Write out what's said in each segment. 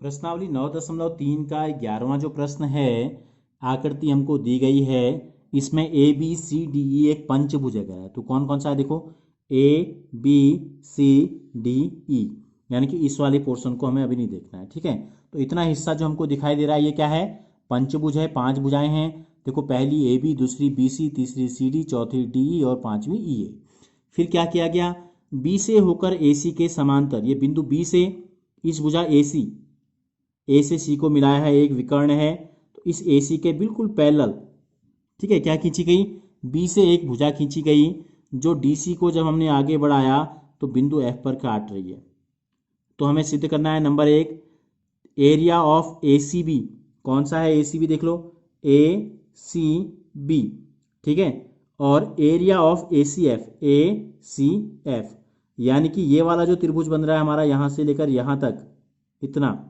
प्रश्नावली 9.3 का 11वां जो प्रश्न है, आकृति हमको दी गई है, इसमें ए बी सी डी ई एक पंचभुज है। तो कौन कौन सा है देखो, ए बी सी डी ई, यानी कि इस वाले पोर्शन को हमें अभी नहीं देखना है। ठीक है, तो इतना हिस्सा जो हमको दिखाई दे रहा है ये क्या है, पंचभुज है, 5 भुजाएं हैं। देखो, पहली ए बी, दूसरी बी सी, तीसरी सी डी, चौथी डी ई और पांचवी ई ए। फिर क्या किया गया, बी से होकर ए सी के समांतर, ये बिंदु बी से इस भुजा ए से सी को मिलाया है, एक विकर्ण है, तो इस ए सी के बिल्कुल पैरेलल, ठीक है, क्या खींची गई, बी से एक भुजा खींची गई जो डी सी को जब हमने आगे बढ़ाया तो बिंदु एफ पर काट रही है। तो हमें सिद्ध करना है number 1, area of A C B. कौन सा है ए सी बी, देख लो, ए सी बी, ठीक है। और area of A C F, A C F, यानी कि ये वाला जो त्रिभुज बन रहा है हमारा यहां से लेकर यहां तक, इतना,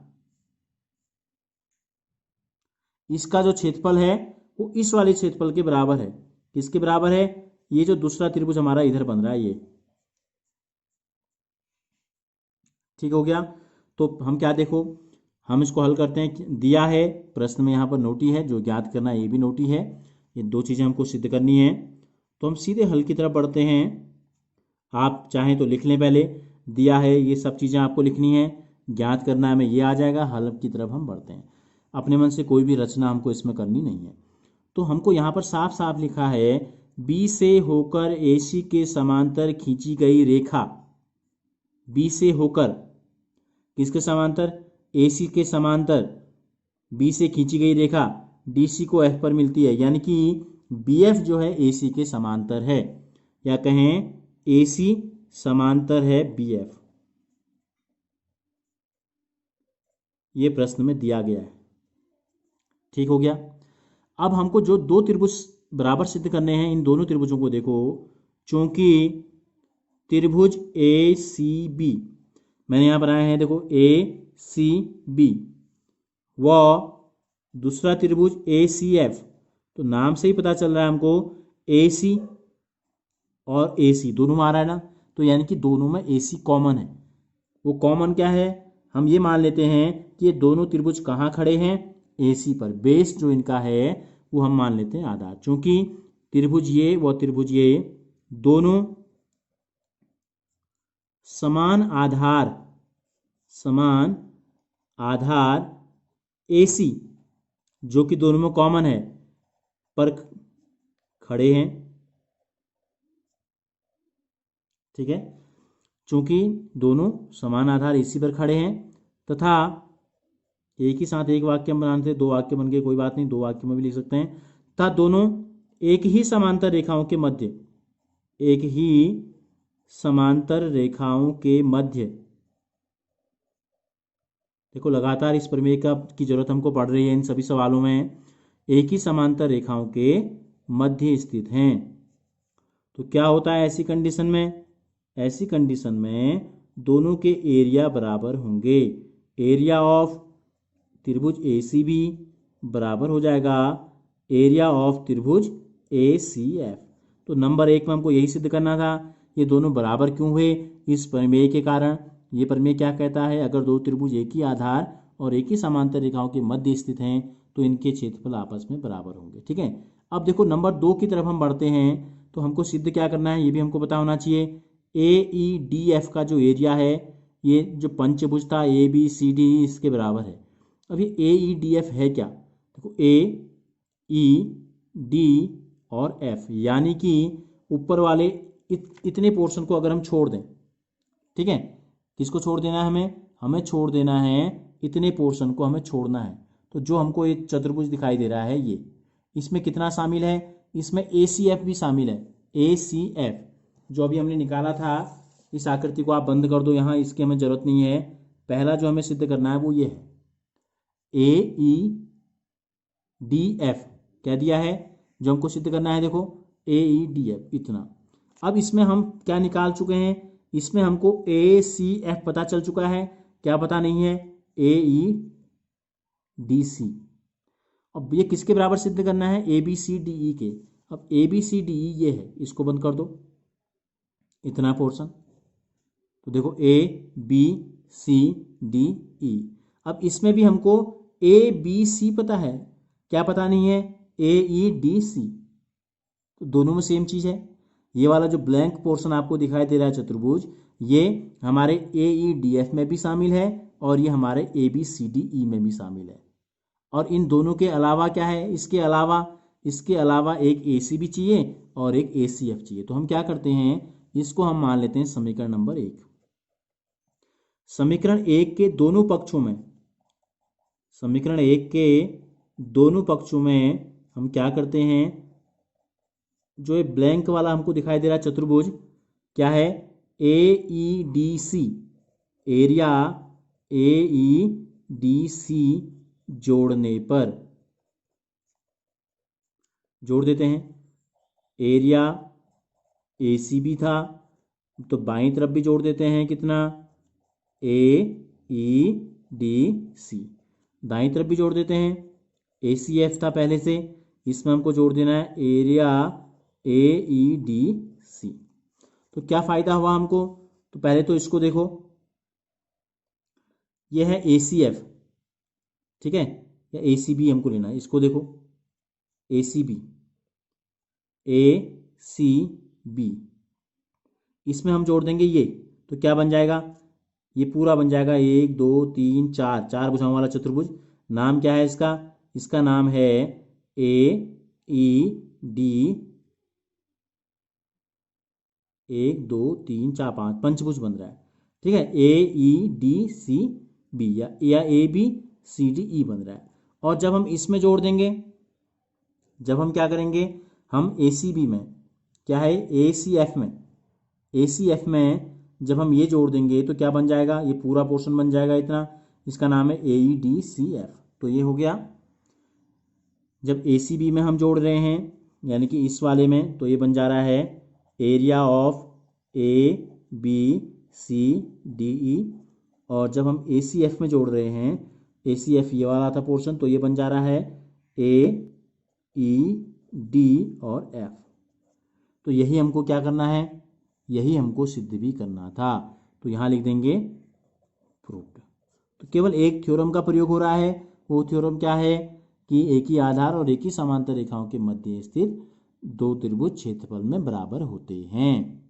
इसका जो क्षेत्रफल है वो इस वाले क्षेत्रफल के बराबर है। किसके बराबर है, ये जो दूसरा त्रिभुज हमारा इधर बन रहा है ये, ठीक हो गया। तो हम क्या, देखो हम इसको हल करते हैं, दिया है प्रश्न में, यहाँ पर नोटी है, जो ज्ञात करना है ये भी नोटी है, ये दो चीज़ें हमको सिद्ध करनी है। तो हम सीधे हल की तरफ बढ़ते हैं। आप चाहें तो लिख लें, पहले दिया है ये सब चीज़ें आपको लिखनी है, ज्ञात करना है हमें, ये आ जाएगा, हल की तरफ हम बढ़ते हैं। अपने मन से कोई भी रचना हमको इसमें करनी नहीं है। तो हमको यहाँ पर साफ साफ लिखा है, बी से होकर ए सी के समांतर खींची गई रेखा, बी से होकर किसके समांतर, ए सी के समांतर बी से खींची गई रेखा डी सी को एफ पर मिलती है, यानी कि बी एफ जो है ए सी के समांतर है, या कहें ए सी समांतर है बी एफ। ये प्रश्न में दिया गया है, ठीक हो गया। अब हमको जो दो त्रिभुज बराबर सिद्ध करने हैं, इन दोनों त्रिभुजों को देखो, चूंकि त्रिभुज ए सी बी मैंने यहां बनाया है, देखो ए सी बी, व दूसरा त्रिभुज ए सी एफ, तो नाम से ही पता चल रहा है हमको ए सी और ए सी दोनों में आ रहा है ना, तो यानी कि दोनों में ए सी कॉमन है। वो कॉमन क्या है, हम ये मान लेते हैं कि ये दोनों त्रिभुज कहाँ खड़े हैं, ए सी पर, बेस जो इनका है वो हम मान लेते हैं आधार। चूंकि त्रिभुज ये व त्रिभुज ये दोनों समान आधार ए सी, जो कि दोनों में कॉमन है, पर खड़े हैं, ठीक है। चूंकि दोनों समान आधार ए सी पर खड़े हैं, तथा एक ही साथ एक वाक्य में बनाने थे, दो वाक्य बन गए, कोई बात नहीं, दो वाक्य में भी लिख सकते हैं, तथा दोनों एक ही समांतर रेखाओं के मध्य, एक ही समांतर रेखाओं के मध्य, देखो लगातार इस प्रमेय की जरूरत हमको पड़ रही है इन सभी सवालों में, एक ही समांतर रेखाओं के मध्य स्थित हैं। तो क्या होता है ऐसी कंडीशन में, ऐसी कंडीशन में दोनों के एरिया बराबर होंगे। एरिया ऑफ त्रिभुज ए सी बी बराबर हो जाएगा एरिया ऑफ त्रिभुज ए सी एफ। तो नंबर 1 में हमको यही सिद्ध करना था, ये दोनों बराबर क्यों हुए, इस प्रमेय के कारण। ये प्रमेय क्या कहता है, अगर दो त्रिभुज एक ही आधार और एक ही समांतर रेखाओं के मध्य स्थित हैं तो इनके क्षेत्रफल आपस में बराबर होंगे, ठीक है। अब देखो नंबर 2 की तरफ हम बढ़ते हैं, तो हमको सिद्ध क्या करना है ये भी हमको पता होना चाहिए। ए ई डी एफ का जो एरिया है, ये जो पंचभुज था ए बी सी डी इसके बराबर है। अब ये ए ई डी एफ है क्या, देखो ए ई डी और एफ, यानी कि ऊपर वाले इतने पोर्शन को अगर हम छोड़ दें, ठीक है, किसको छोड़ देना है हमें छोड़ देना है, इतने पोर्शन को हमें छोड़ना है। तो जो हमको एक चतुर्भुज दिखाई दे रहा है ये, इसमें कितना शामिल है, इसमें ए सी एफ भी शामिल है। ए सी एफ जो अभी हमने निकाला था, इस आकृति को आप बंद कर दो, यहाँ इसकी हमें जरूरत नहीं है। पहला जो हमें सिद्ध करना है वो ये है, ए ई डी एफ क्या दिया है, जो हमको सिद्ध करना है, देखो ए ई डी एफ इतना। अब इसमें हम क्या निकाल चुके हैं, इसमें हमको ए सी एफ पता चल चुका है, क्या पता नहीं है, ए ई डी सी। अब ये किसके बराबर सिद्ध करना है, ए बी सी डी ई के। अब ए बी सी डी ई ये है, इसको बंद कर दो, इतना पोर्शन। तो देखो ए बी सी डी ई, अब इसमें भी हमको ए बी सी पता है, क्या पता नहीं है? ए ई डी सी। तो दोनों में सेम चीज़ है। ये वाला जो ब्लैंक पोर्शन आपको दिखाई दे रहा है चतुर्भुज, ये हमारे ए ई डी एफ में भी शामिल है और ये हमारे ए बी सी डी ई में भी शामिल है। और इन दोनों के अलावा क्या है? इसके अलावा एक ए सी भी चाहिए और एक ए सी एफ चाहिए। तो हम क्या करते हैं, इसको हम मान लेते हैं समीकरण नंबर 1। समीकरण 1 के दोनों पक्षों में, समीकरण 1 के दोनों पक्षों में हम क्या करते हैं, जो ये ब्लैंक वाला हमको दिखाई दे रहा है चतुर्भुज, क्या है? A E D C, area A E D C जोड़ने पर, जोड़ देते हैं। एरिया ए सी भी था तो बाईं तरफ भी जोड़ देते हैं, कितना? ए ई डी सी। दाईं तरफ भी जोड़ देते हैं, ए सी एफ था पहले से, इसमें हमको जोड़ देना है एरिया ए ई डी सी। तो क्या फ़ायदा हुआ हमको? तो पहले तो इसको देखो, यह है ए सी एफ, ठीक है, या ए सी बी हमको लेना है। इसको देखो, ए सी बी, ए सी बी, इसमें हम जोड़ देंगे ये, तो क्या बन जाएगा? ये पूरा बन जाएगा 1 2 3 4, 4 भुजाओं वाला चतुर्भुज। नाम क्या है इसका? इसका नाम है ए ई डी, 1 2 3 4 5, पंचभुज बन रहा है, ठीक है। A E D C B या ए बी सी डी ई बन रहा है। और जब हम इसमें जोड़ देंगे, जब हम क्या करेंगे, हम ए सी बी में, क्या है, ए सी एफ में, ए सी एफ में जब हम ये जोड़ देंगे तो क्या बन जाएगा? ये पूरा पोर्शन बन जाएगा इतना, इसका नाम है A E D C F. तो ये हो गया। जब ए सी बी में हम जोड़ रहे हैं, यानी कि इस वाले में, तो ये बन जा रहा है area of A B C D E. और जब हम ए सी एफ में जोड़ रहे हैं, ए सी एफ ये वाला था पोर्शन, तो ये बन जा रहा है ए ई डी और एफ। तो यही हमको क्या करना है, यही हमको सिद्ध भी करना था। तो यहाँ लिख देंगे प्रूव्ड। तो केवल एक थ्योरम का प्रयोग हो रहा है। वो थ्योरम क्या है कि एक ही आधार और एक ही समांतर रेखाओं के मध्य स्थित दो त्रिभुज क्षेत्रफल में बराबर होते हैं।